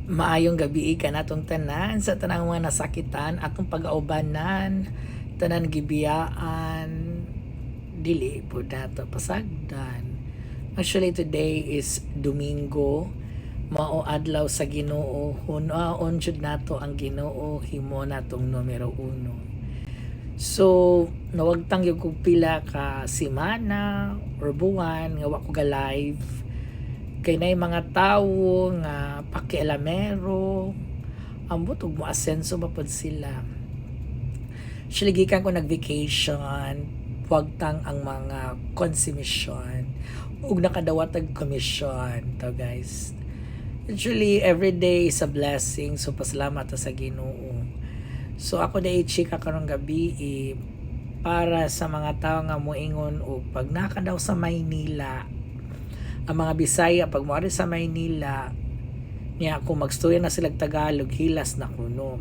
Maayong gabi ka natong tanan sa tanang mga nasakitan atong pag-aubanan, tanan gibiyaan, dili po nato pasagdan. Actually today is Domingo, mao adlaw sa Ginoo, hunaon jud nato ang Ginoo, himo natong numero uno. So, nawagtang yung kong pila ka semana or buwan nga wa ko ga live kay nay mga tawo nga pakialamero ambot ug moasenso pa pod sila. Actually gikan ko nag-vacation, wagtang ang mga konsumisyon ug nakadawat og komisyon to guys. Actually every day is a blessing, so pasalamat ta sa Ginoo. So ako na i-chika karong gabi para sa mga tao nga moingon og pag naka daw sa Maynila, ang mga Bisaya pag moari sa Maynila niya kung magstorya na sila Tagalog, hilas na kuno.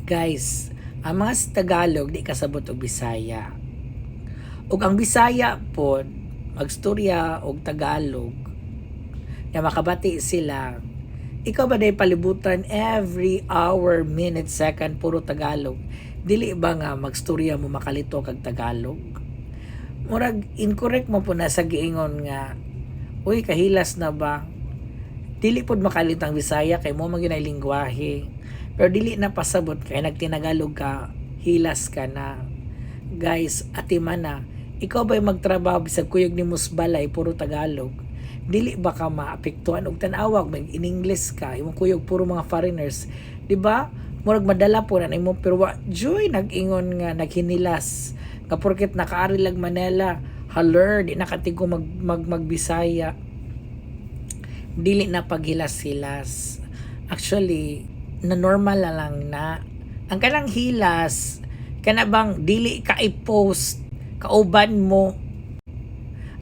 Guys, ang mga sa Tagalog di kasabot og Bisaya. Ug ang Bisaya pod magstorya og Tagalog na makabati sila. Ikaw ba day palibutan every hour, minute, second puro Tagalog? Dili ba nga magstorya mo makalito kag Tagalog? Murag incorrect mo po na sa giingon nga uy kahilas na ba, dili pod makalitang Bisaya kay mo magyud ay lingwahe, pero dili na pasabot kay nagtinagalog ka, hilas ka na. Guys, atiman na ikaw ba'y magtrabaho bisag kuyog ni musbalay puro Tagalog, dili ba ka maapektuhan og tan-awag mag in English ka imong kuyog puro mga foreigners, di ba? Murag madala po na imo pero wa joy nag-ingon nga naghinilas nga porket nakaari lag Manila, haler di nakatigo magbisaya, dili na paghilas-hilas. Actually na normal na lang na ang kanang hilas kana bang dili ka i-post kauban mo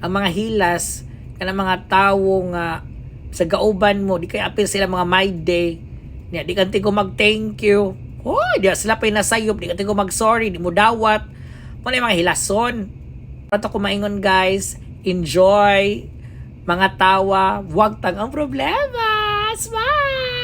ang mga hilas kana mga tawo nga sa gauban mo di kay apil sila mga my day niya di kanti ko mag thank you, oh di sila pay nasayop, di kanti ko mag sorry, di mo dawat mo mga hilason. Pato ko maingon guys, enjoy mga tawa, wag tang ang problema. Smile!